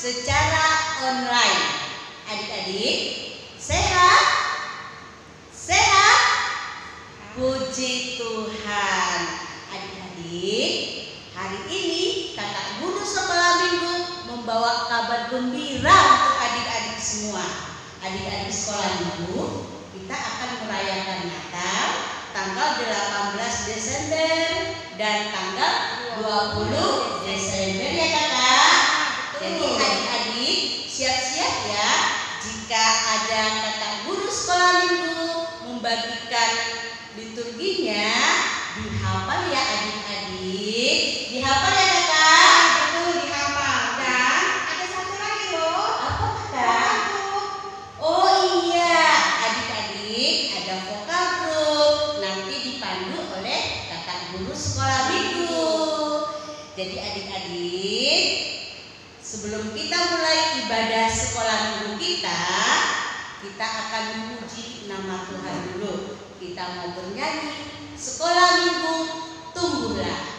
secara online. Adik-adik, sehat? Sehat? Puji Tuhan. Adik-adik, hari ini kakak guru sekolah minggu membawa kabar gembira untuk adik-adik semua. Adik-adik sekolah minggu, kita akan merayakan Natal tanggal 18 Desember dan tanggal 20 Desember ya kakak. Jadi adik-adik siap-siap ya, jika ada kakak guru sekolah minggu membagikan liturginya, dihafal ya adik-adik. Dihafal ya kakak? Betul, dihafal. Dan ada satu lagi loh. Apa kakak? Oh iya, adik-adik ada vokal group, nanti dipandu oleh kakak guru sekolah minggu. Jadi adik-adik, sebelum kita mulai ibadah sekolah minggu kita akan memuji nama Tuhan dulu. Kita mau bernyanyi sekolah minggu Tumbuhlah.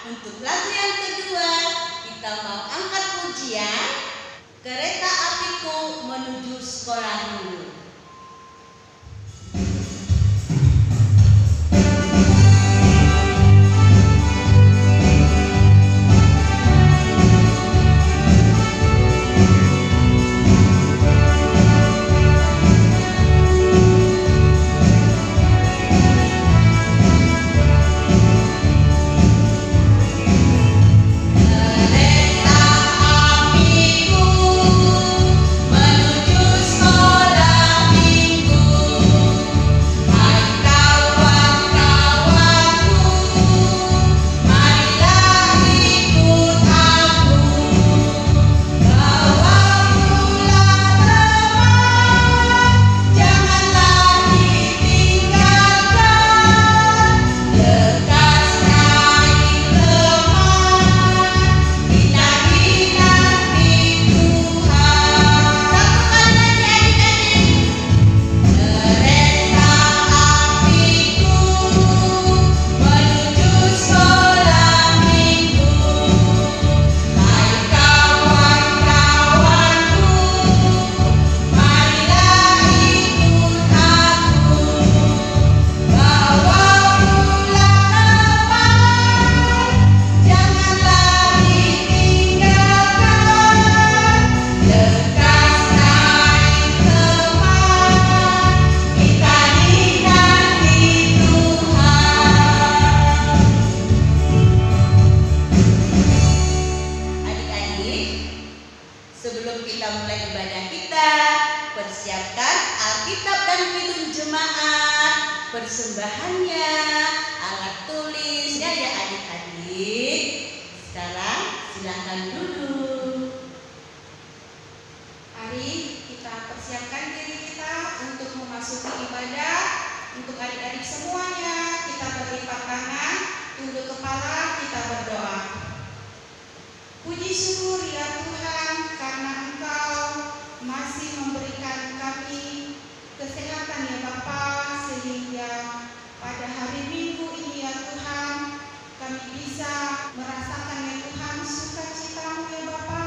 Untuk lagu yang kedua, kita mau angkat pujian Kereta Apiku Menuju Sekolah Minggu. Sebelum kita mulai ibadah kita, persiapkan Alkitab dan Kidung Jemaat, persembahannya, alat tulisnya ya adik-adik. Sekarang silakan duduk. Ari, persiapkan diri kita untuk memasuki ibadah. Untuk adik-adik semuanya, kita berlipat tangan, tunduk kepala, kita berdoa. Puji syukur ya Tuhan, karena Engkau masih memberikan kami kesehatan ya Bapa, sehingga pada hari Minggu ini ya Tuhan, kami bisa merasakan ya Tuhan sukacita-Mu ya Bapa.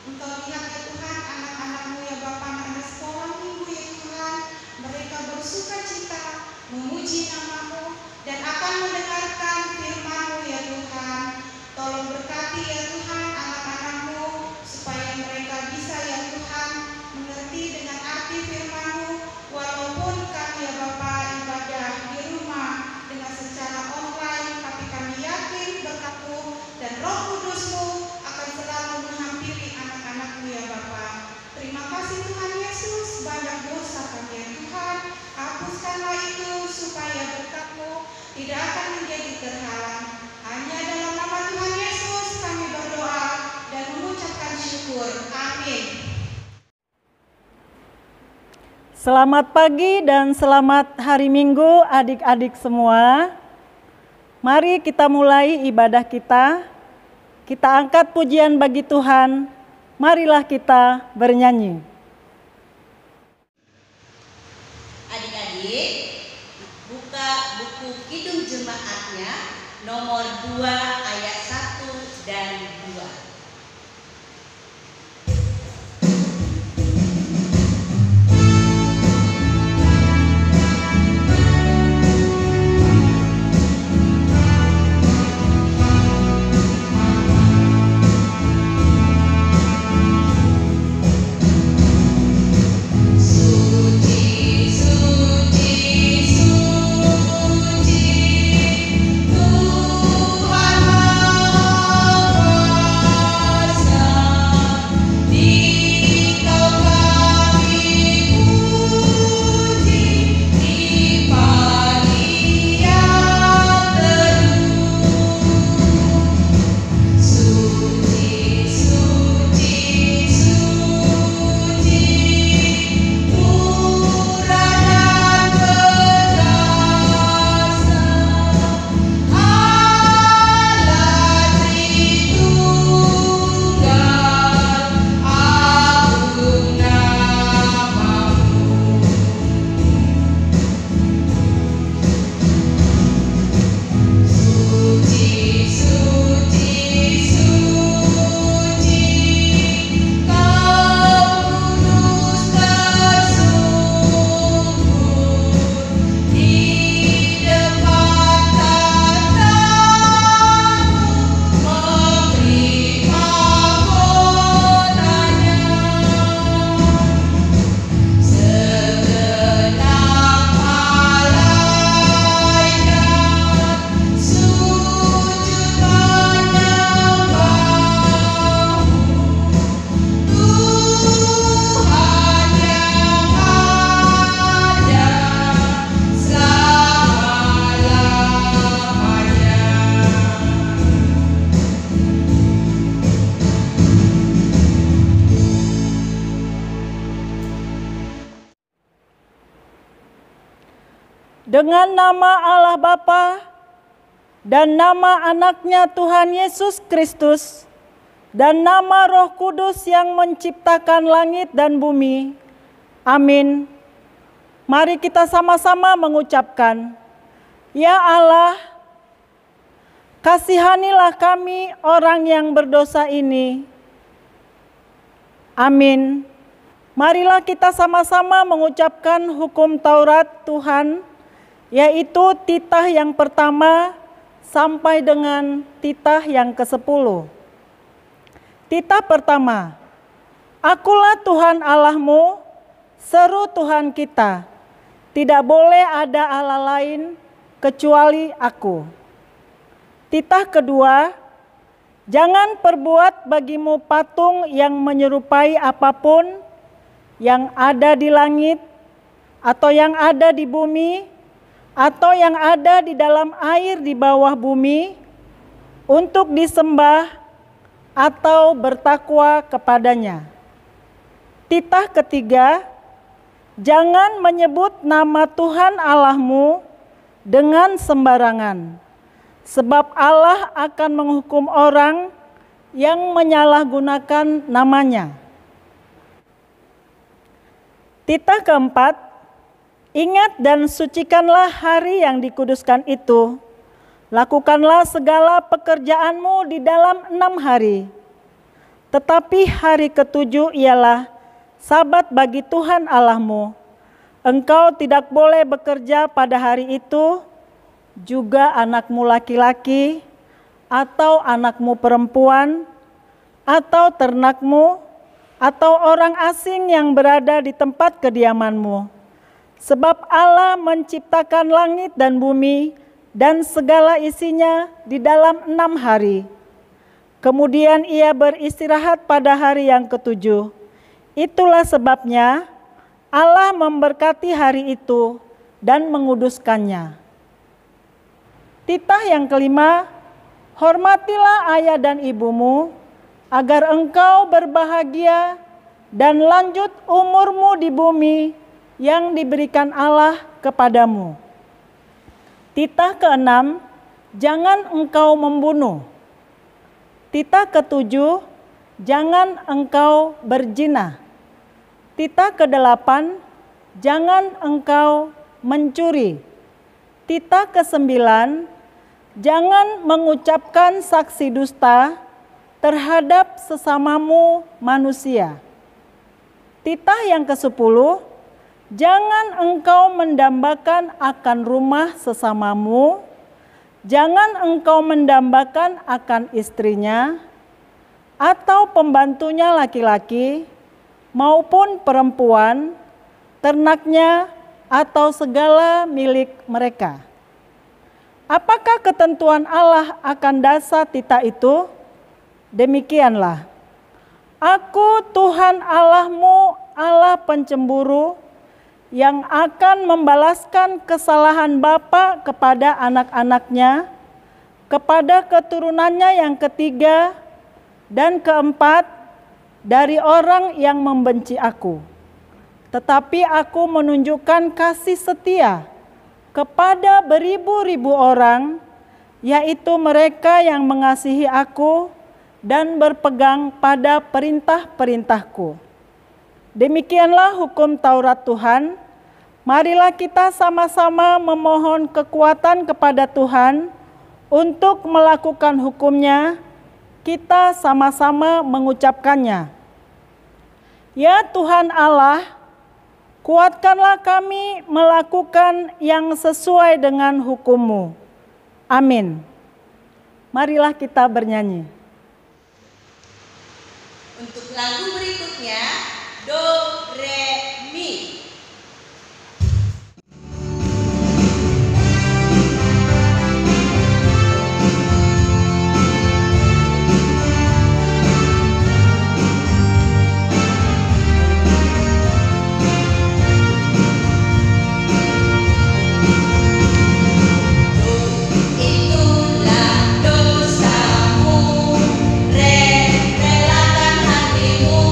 Engkau lihat ya Tuhan anak-anak-Mu ya Bapa, anak sekolah Minggu ya Tuhan, mereka bersukacita memuji nama-Mu dan akan mendengarkan firman-Mu ya Tuhan. Tolong berkati ya Tuhan anak-anak-Mu supaya mereka bisa ya Tuhan mengerti dengan arti firman-Mu, walaupun kami ya Bapa ibadah di rumah dengan secara online, tapi kami yakin berkat-Mu dan Roh Kudus-Mu akan selalu menghampiri anak-anak-Mu ya Bapa. Terima kasih Tuhan Yesus, banyak dosa kami ya Tuhan, hapuskanlah itu supaya berkat-Mu tidak akan menjadi terhalang. Hanya dalam nama Tuhan Yesus kami berdoa dan mengucapkan syukur. Amin. Selamat pagi dan selamat hari Minggu adik-adik semua. Mari kita mulai ibadah kita. Kita angkat pujian bagi Tuhan. Marilah kita bernyanyi. Adik-adik, buka buku Kidung Jemaatnya nomor 2 ayat 1 dan 2. Dengan nama Allah Bapa dan nama anaknya Tuhan Yesus Kristus dan nama Roh Kudus yang menciptakan langit dan bumi. Amin. Mari kita sama-sama mengucapkan, Ya Allah, kasihanilah kami orang yang berdosa ini. Amin. Marilah kita sama-sama mengucapkan hukum Taurat Tuhan, yaitu titah yang pertama sampai dengan titah yang ke-10. Titah pertama, Akulah Tuhan Allahmu, seru Tuhan kita, tidak boleh ada Allah lain kecuali Aku. Titah kedua, jangan perbuat bagimu patung yang menyerupai apapun yang ada di langit, atau yang ada di bumi, atau yang ada di dalam air di bawah bumi, untuk disembah atau bertakwa kepadanya. Titah ketiga, jangan menyebut nama Tuhan Allahmu dengan sembarangan, sebab Allah akan menghukum orang yang menyalahgunakan namanya. Titah keempat, ingat dan sucikanlah hari yang dikuduskan itu. Lakukanlah segala pekerjaanmu di dalam 6 hari. Tetapi hari ketujuh ialah Sabat bagi Tuhan Allahmu. Engkau tidak boleh bekerja pada hari itu, juga anakmu laki-laki, atau anakmu perempuan, atau ternakmu, atau orang asing yang berada di tempat kediamanmu. Sebab Allah menciptakan langit dan bumi dan segala isinya di dalam 6 hari. Kemudian ia beristirahat pada hari yang ketujuh. Itulah sebabnya Allah memberkati hari itu dan menguduskannya. Titah yang kelima, hormatilah ayah dan ibumu, agar engkau berbahagia dan lanjut umurmu di bumi yang diberikan Allah kepadamu. Titah keenam, jangan engkau membunuh. Titah ketujuh, jangan engkau berzina. Titah kedelapan, jangan engkau mencuri. Titah kesembilan, jangan mengucapkan saksi dusta terhadap sesamamu manusia. Titah yang ke-10, jangan engkau mendambakan akan rumah sesamamu, jangan engkau mendambakan akan istrinya, atau pembantunya laki-laki maupun perempuan, ternaknya, atau segala milik mereka. Apakah ketentuan Allah akan dasar titah itu? Demikianlah, Aku Tuhan Allahmu, Allah pencemburu, yang akan membalaskan kesalahan bapa kepada anak-anaknya, kepada keturunannya yang ketiga dan keempat, dari orang yang membenci aku. Tetapi aku menunjukkan kasih setia kepada beribu-ribu orang, yaitu mereka yang mengasihi aku dan berpegang pada perintah-perintahku. Demikianlah hukum Taurat Tuhan. Marilah kita sama-sama memohon kekuatan kepada Tuhan untuk melakukan hukumnya. Kita sama-sama mengucapkannya. Ya Tuhan Allah, kuatkanlah kami melakukan yang sesuai dengan hukum-Mu. Amin. Marilah kita bernyanyi. Untuk lagu berikutnya, Do, Re, Mi. Relakan hatimu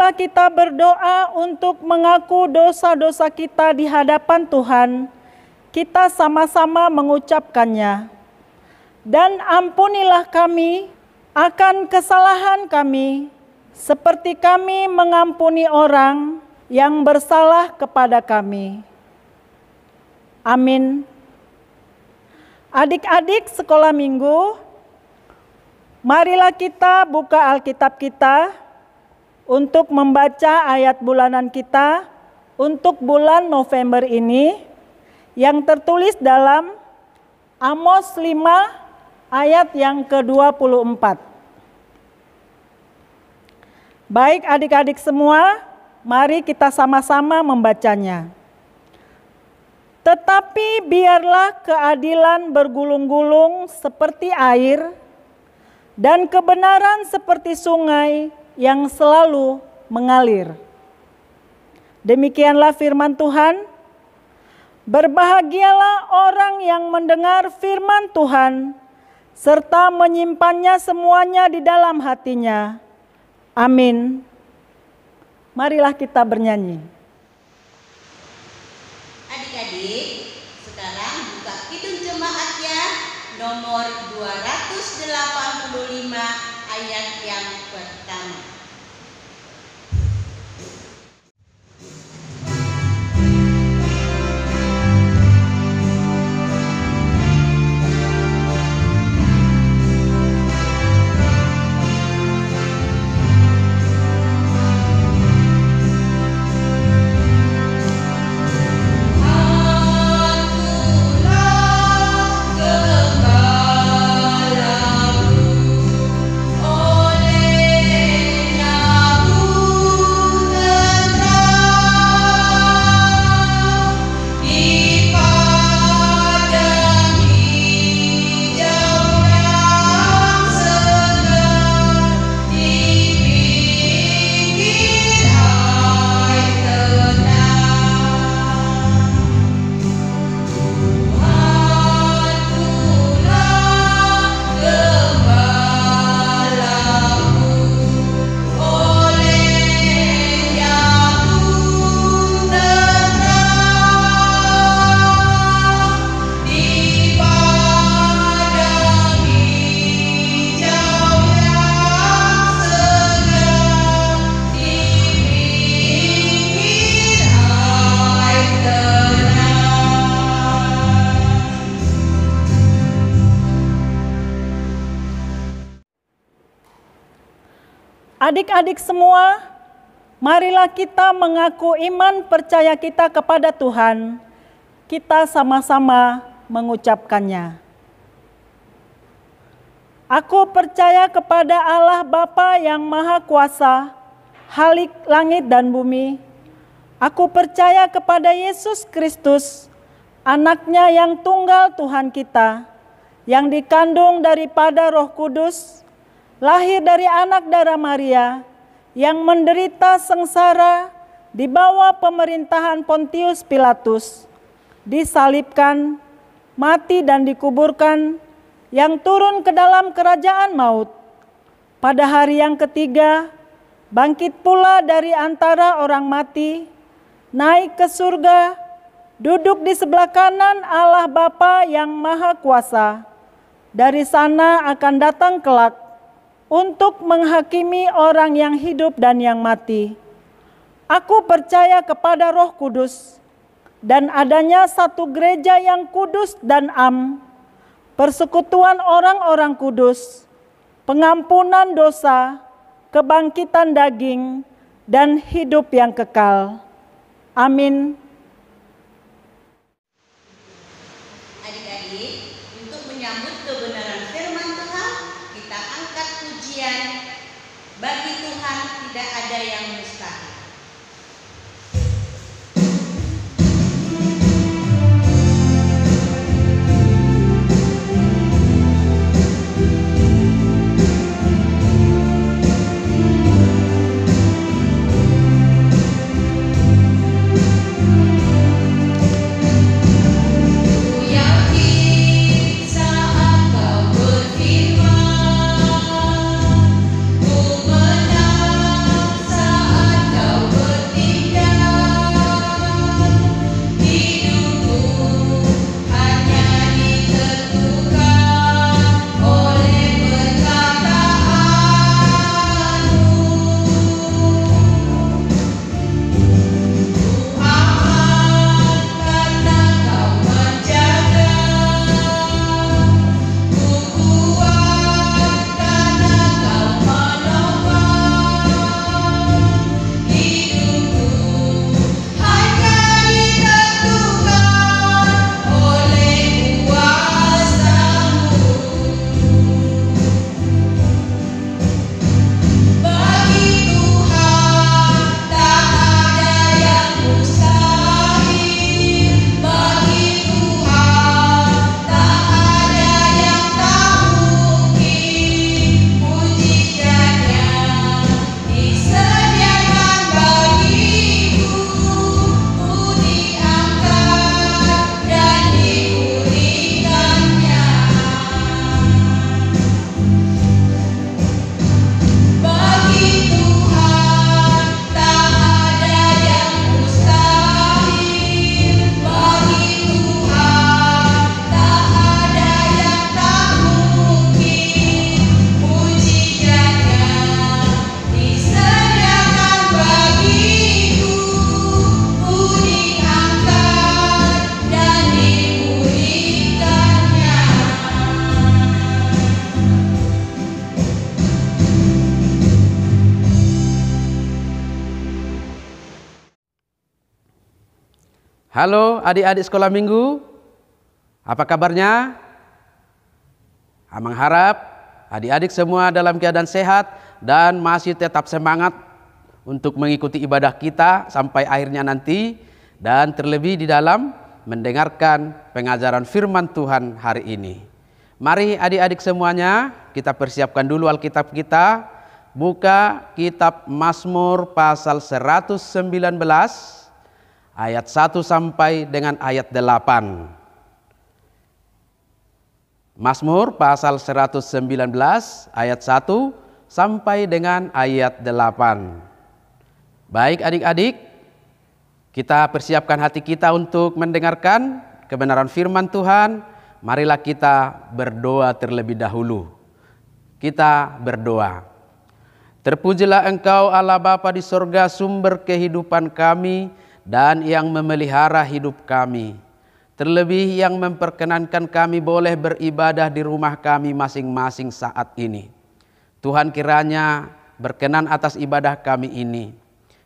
marilah kita berdoa untuk mengaku dosa-dosa kita di hadapan Tuhan. Kita sama-sama mengucapkannya. Dan ampunilah kami akan kesalahan kami, seperti kami mengampuni orang yang bersalah kepada kami. Amin. Adik-adik sekolah minggu, marilah kita buka Alkitab kita untuk membaca ayat bulanan kita untuk bulan November ini yang tertulis dalam Amos 5 ayat yang ke-24. Baik adik-adik semua, mari kita sama-sama membacanya. Tetapi biarlah keadilan bergulung-gulung seperti air, dan kebenaran seperti sungai yang selalu mengalir. Demikianlah firman Tuhan. Berbahagialah orang yang mendengar firman Tuhan, serta menyimpannya semuanya di dalam hatinya. Amin. Marilah kita bernyanyi. Adik-adik, sekarang buka Kidung Jemaatnya nomor 285 ayat yang pertama. Adik-adik semua, marilah kita mengaku iman percaya kita kepada Tuhan. Kita sama-sama mengucapkannya. Aku percaya kepada Allah Bapa yang Maha Kuasa, Khalik langit dan bumi. Aku percaya kepada Yesus Kristus, Anaknya yang tunggal Tuhan kita, yang dikandung daripada Roh Kudus, lahir dari anak darah Maria, yang menderita sengsara di bawah pemerintahan Pontius Pilatus, disalibkan, mati dan dikuburkan, yang turun ke dalam kerajaan maut. Pada hari yang ketiga, bangkit pula dari antara orang mati, naik ke surga, duduk di sebelah kanan Allah Bapa yang Maha Kuasa. Dari sana akan datang kelak untuk menghakimi orang yang hidup dan yang mati. Aku percaya kepada Roh Kudus dan adanya satu gereja yang kudus dan am, persekutuan orang-orang kudus, pengampunan dosa, kebangkitan daging, dan hidup yang kekal. Amin. Adik-adik, untuk menyambut kebenaran firman Tuhan, kita angkat pujian. Bagi Tuhan tidak ada yang mustahil. Halo adik-adik sekolah minggu, apa kabarnya? Amang harap adik-adik semua dalam keadaan sehat dan masih tetap semangat untuk mengikuti ibadah kita sampai akhirnya nanti, dan terlebih di dalam mendengarkan pengajaran firman Tuhan hari ini. Mari adik-adik semuanya kita persiapkan dulu Alkitab kita. Buka kitab Mazmur pasal 119 ayat 1 sampai dengan ayat 8. Mazmur pasal 119 ayat 1 sampai dengan ayat 8. Baik adik-adik, kita persiapkan hati kita untuk mendengarkan kebenaran firman Tuhan. Marilah kita berdoa terlebih dahulu. Kita berdoa. Terpujilah Engkau Allah Bapa di sorga, sumber kehidupan kami dan yang memelihara hidup kami. Terlebih yang memperkenankan kami boleh beribadah di rumah kami masing-masing saat ini. Tuhan kiranya berkenan atas ibadah kami ini.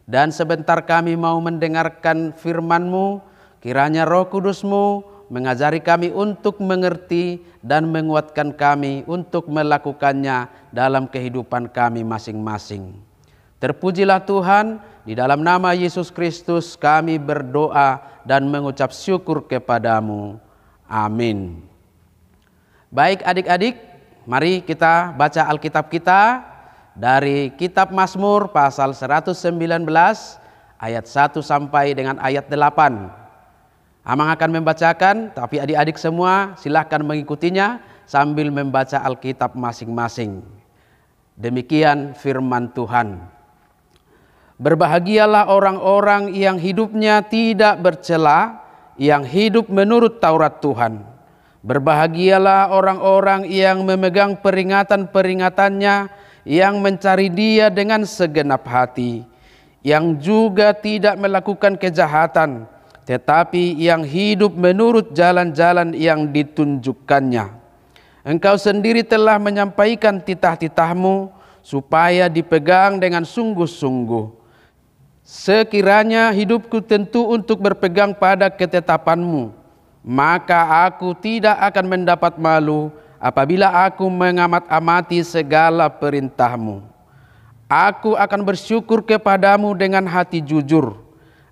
Dan sebentar kami mau mendengarkan firman-Mu, kiranya Roh Kudus-Mu mengajari kami untuk mengerti dan menguatkan kami untuk melakukannya dalam kehidupan kami masing-masing. Terpujilah Tuhan, di dalam nama Yesus Kristus kami berdoa dan mengucap syukur kepadamu. Amin. Baik adik-adik, mari kita baca Alkitab kita dari kitab Mazmur pasal 119 ayat 1 sampai dengan ayat 8. Amang akan membacakan, tapi adik-adik semua silahkan mengikutinya sambil membaca Alkitab masing-masing. Demikian firman Tuhan. Berbahagialah orang-orang yang hidupnya tidak bercela, yang hidup menurut Taurat Tuhan. Berbahagialah orang-orang yang memegang peringatan-peringatannya, yang mencari Dia dengan segenap hati, yang juga tidak melakukan kejahatan, tetapi yang hidup menurut jalan-jalan yang ditunjukkannya. Engkau sendiri telah menyampaikan titah-titah-Mu supaya dipegang dengan sungguh-sungguh. Sekiranya hidupku tentu untuk berpegang pada ketetapan-Mu, maka aku tidak akan mendapat malu apabila aku mengamat-amati segala perintah-Mu. Aku akan bersyukur kepadamu dengan hati jujur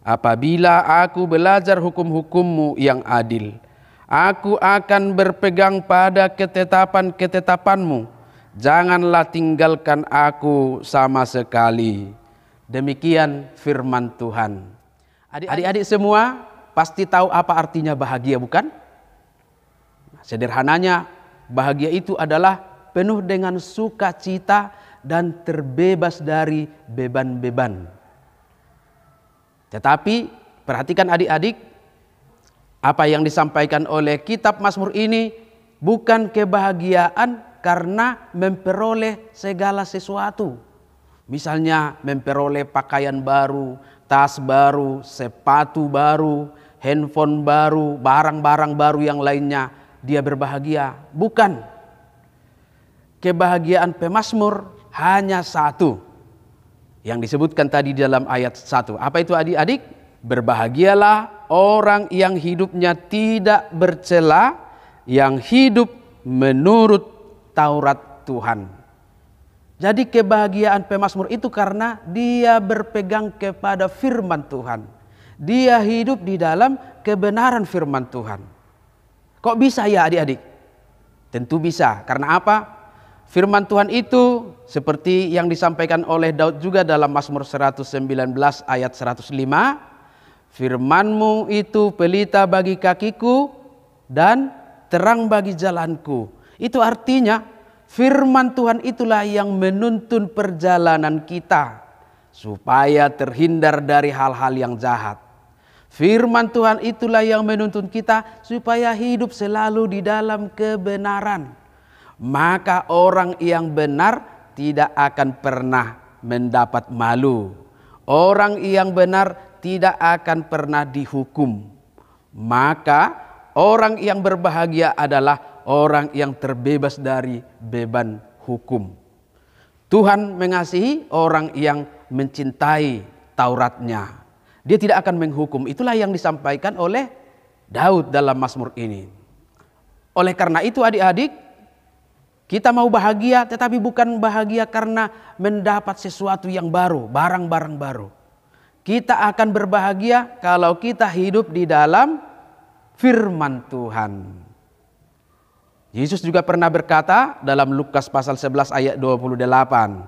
apabila aku belajar hukum-hukum-Mu yang adil. Aku akan berpegang pada ketetapan-ketetapan-Mu. Janganlah tinggalkan aku sama sekali. Demikian firman Tuhan. Adik-adik semua pasti tahu apa artinya bahagia, bukan? Sederhananya, bahagia itu adalah penuh dengan sukacita dan terbebas dari beban-beban. Tetapi perhatikan adik-adik, apa yang disampaikan oleh kitab Mazmur ini bukan kebahagiaan karena memperoleh segala sesuatu. Misalnya memperoleh pakaian baru, tas baru, sepatu baru, handphone baru, barang-barang baru yang lainnya. Dia berbahagia. Bukan. Kebahagiaan pemazmur hanya satu yang disebutkan tadi dalam ayat 1. Apa itu adik-adik? Berbahagialah orang yang hidupnya tidak bercela, yang hidup menurut Taurat Tuhan. Jadi kebahagiaan pemazmur itu karena dia berpegang kepada firman Tuhan. Dia hidup di dalam kebenaran firman Tuhan. Kok bisa ya adik-adik? Tentu bisa. Karena apa? Firman Tuhan itu seperti yang disampaikan oleh Daud juga dalam Mazmur 119 ayat 105. Firman-Mu itu pelita bagi kakiku dan terang bagi jalanku. Itu artinya firman Tuhan itulah yang menuntun perjalanan kita supaya terhindar dari hal-hal yang jahat. Firman Tuhan itulah yang menuntun kita supaya hidup selalu di dalam kebenaran. Maka orang yang benar tidak akan pernah mendapat malu. Orang yang benar tidak akan pernah dihukum. Maka orang yang berbahagia adalah orang yang terbebas dari beban hukum. Tuhan mengasihi orang yang mencintai Tauratnya. Dia tidak akan menghukum. Itulah yang disampaikan oleh Daud dalam Mazmur ini. Oleh karena itu adik-adik, kita mau bahagia tetapi bukan bahagia karena mendapat sesuatu yang baru, barang-barang baru. Kita akan berbahagia kalau kita hidup di dalam firman Tuhan. Yesus juga pernah berkata dalam Lukas pasal 11 ayat 28,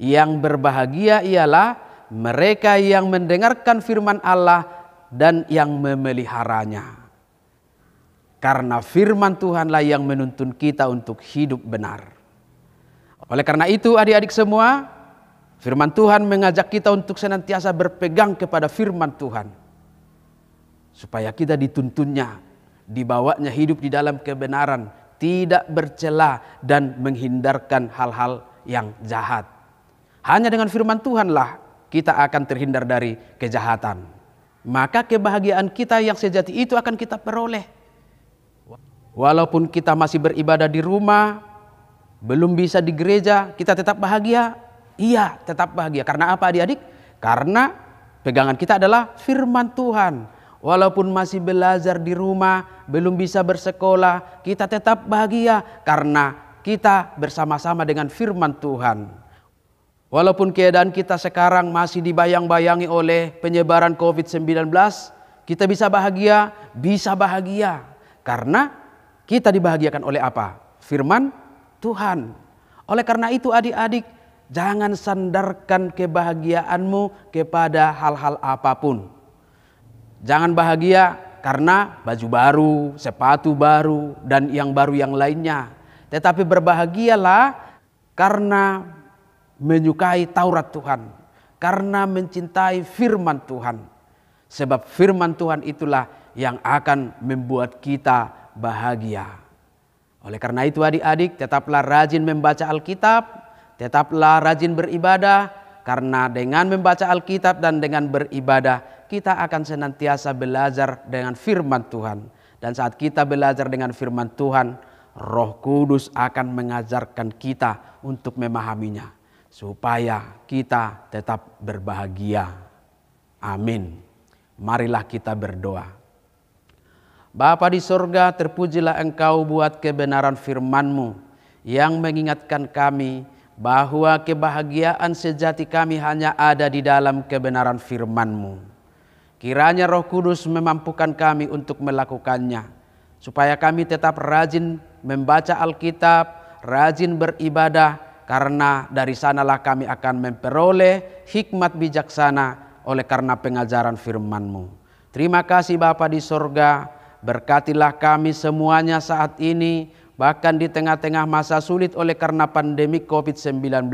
yang berbahagia ialah mereka yang mendengarkan firman Allah dan yang memeliharanya. Karena firman Tuhanlah yang menuntun kita untuk hidup benar. Oleh karena itu adik-adik semua, firman Tuhan mengajak kita untuk senantiasa berpegang kepada firman Tuhan. Supaya kita dituntunnya, dibawanya hidup di dalam kebenaran, tidak bercela dan menghindarkan hal-hal yang jahat. Hanya dengan firman Tuhanlah kita akan terhindar dari kejahatan. Maka kebahagiaan kita yang sejati itu akan kita peroleh. Walaupun kita masih beribadah di rumah, belum bisa di gereja, kita tetap bahagia. Iya, tetap bahagia. Karena apa adik-adik? Karena pegangan kita adalah firman Tuhan. Walaupun masih belajar di rumah, belum bisa bersekolah, kita tetap bahagia karena kita bersama-sama dengan firman Tuhan. Walaupun keadaan kita sekarang masih dibayang-bayangi oleh penyebaran COVID-19, kita bisa bahagia karena kita dibahagiakan oleh apa? Firman Tuhan. Oleh karena itu adik-adik, jangan sandarkan kebahagiaanmu kepada hal-hal apapun. Jangan bahagia karena baju baru, sepatu baru, dan yang baru yang lainnya. Tetapi berbahagialah karena menyukai Taurat Tuhan. Karena mencintai firman Tuhan. Sebab firman Tuhan itulah yang akan membuat kita bahagia. Oleh karena itu adik-adik, tetaplah rajin membaca Alkitab, tetaplah rajin beribadah, karena dengan membaca Alkitab dan dengan beribadah, kita akan senantiasa belajar dengan firman Tuhan. Dan saat kita belajar dengan firman Tuhan, Roh Kudus akan mengajarkan kita untuk memahaminya, supaya kita tetap berbahagia. Amin. Marilah kita berdoa. Bapa di sorga, terpujilah Engkau buat kebenaran firman-Mu yang mengingatkan kami bahwa kebahagiaan sejati kami hanya ada di dalam kebenaran firman-Mu. Kiranya Roh Kudus memampukan kami untuk melakukannya, supaya kami tetap rajin membaca Alkitab, rajin beribadah, karena dari sanalah kami akan memperoleh hikmat bijaksana oleh karena pengajaran firman-Mu. Terima kasih Bapa di sorga. Berkatilah kami semuanya saat ini, bahkan di tengah-tengah masa sulit oleh karena pandemi COVID-19.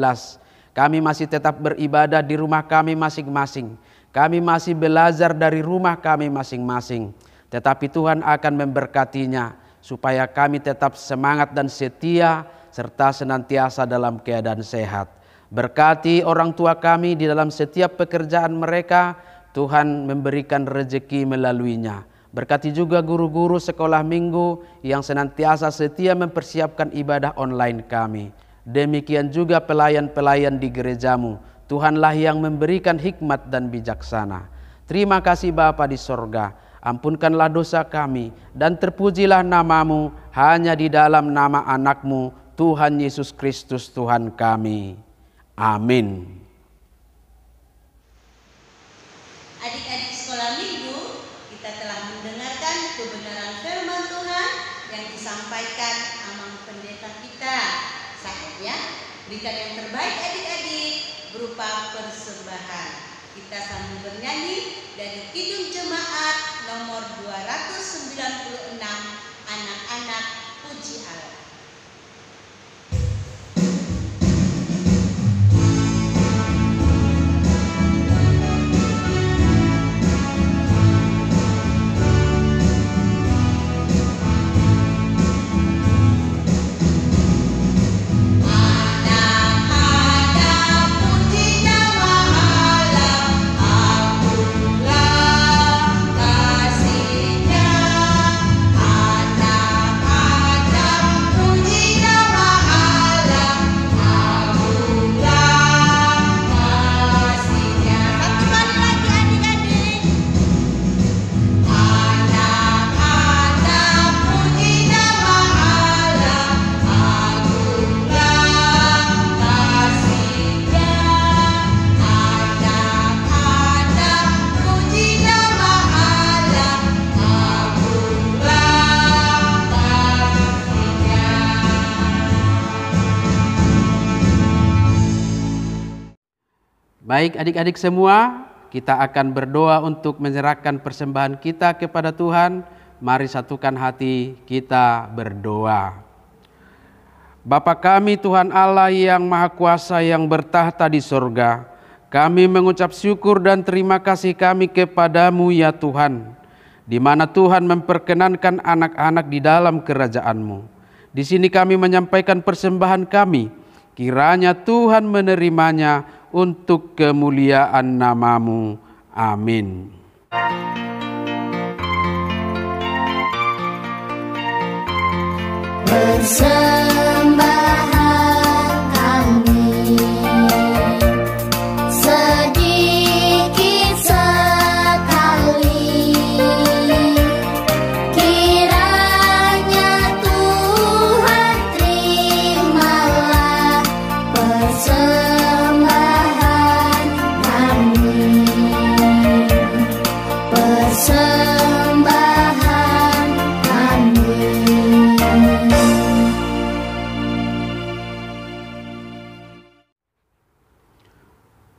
Kami masih tetap beribadah di rumah kami masing-masing. Kami masih belajar dari rumah kami masing-masing. Tetapi Tuhan akan memberkatinya, supaya kami tetap semangat dan setia, serta senantiasa dalam keadaan sehat. Berkati orang tua kami di dalam setiap pekerjaan mereka, Tuhan memberikan rezeki melaluinya. Berkati juga guru-guru sekolah minggu yang senantiasa setia mempersiapkan ibadah online kami. Demikian juga pelayan-pelayan di gerejamu. Tuhanlah yang memberikan hikmat dan bijaksana. Terima kasih Bapa di sorga. Ampunkanlah dosa kami dan terpujilah nama-Mu hanya di dalam nama anak-Mu, Tuhan Yesus Kristus Tuhan kami. Amin. Adik-adik sekolah minggu, kita telah mendengarkan kebenaran firman Tuhan yang disampaikan amang pendeta kita. Saatnya berikan yang terbaik adik-adik berupa persembahan. Kita sambil bernyanyi dari Kidung Jemaat nomor 296, Anak-anak Puji Allah. Kasih Baik adik-adik semua, kita akan berdoa untuk menyerahkan persembahan kita kepada Tuhan. Mari satukan hati kita berdoa. Bapa kami Tuhan Allah yang Maha Kuasa yang bertahta di sorga, kami mengucap syukur dan terima kasih kami kepadamu ya Tuhan, di mana Tuhan memperkenankan anak-anak di dalam kerajaan-Mu. Di sini kami menyampaikan persembahan kami, kiranya Tuhan menerimanya untuk kemuliaan nama-Mu. Amin. Persembahan kami sedikit sekali, kiranya Tuhan terimalah persembahan kami. Persembahan kami.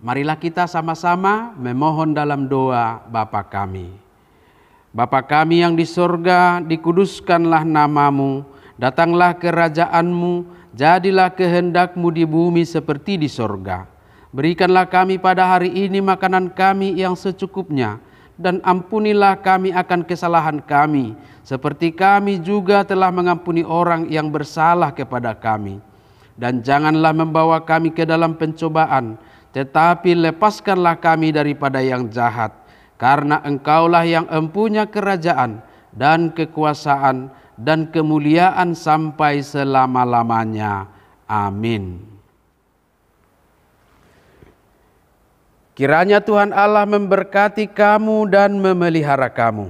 Marilah kita sama-sama memohon dalam doa Bapa kami. Bapa kami yang di sorga, dikuduskanlah nama-Mu, datanglah kerajaan-Mu, jadilah kehendak-Mu di bumi seperti di sorga. Berikanlah kami pada hari ini makanan kami yang secukupnya, dan ampunilah kami akan kesalahan kami, seperti kami juga telah mengampuni orang yang bersalah kepada kami. Dan janganlah membawa kami ke dalam pencobaan, tetapi lepaskanlah kami daripada yang jahat, karena Engkaulah yang empunya kerajaan dan kekuasaan dan kemuliaan sampai selama-lamanya. Amin. Kiranya Tuhan Allah memberkati kamu dan memelihara kamu.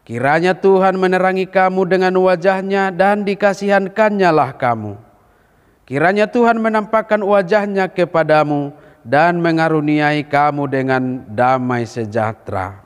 Kiranya Tuhan menerangi kamu dengan wajah-Nya dan dikasihankan-Nya lah kamu. Kiranya Tuhan menampakkan wajah-Nya kepadamu dan mengaruniai kamu dengan damai sejahtera.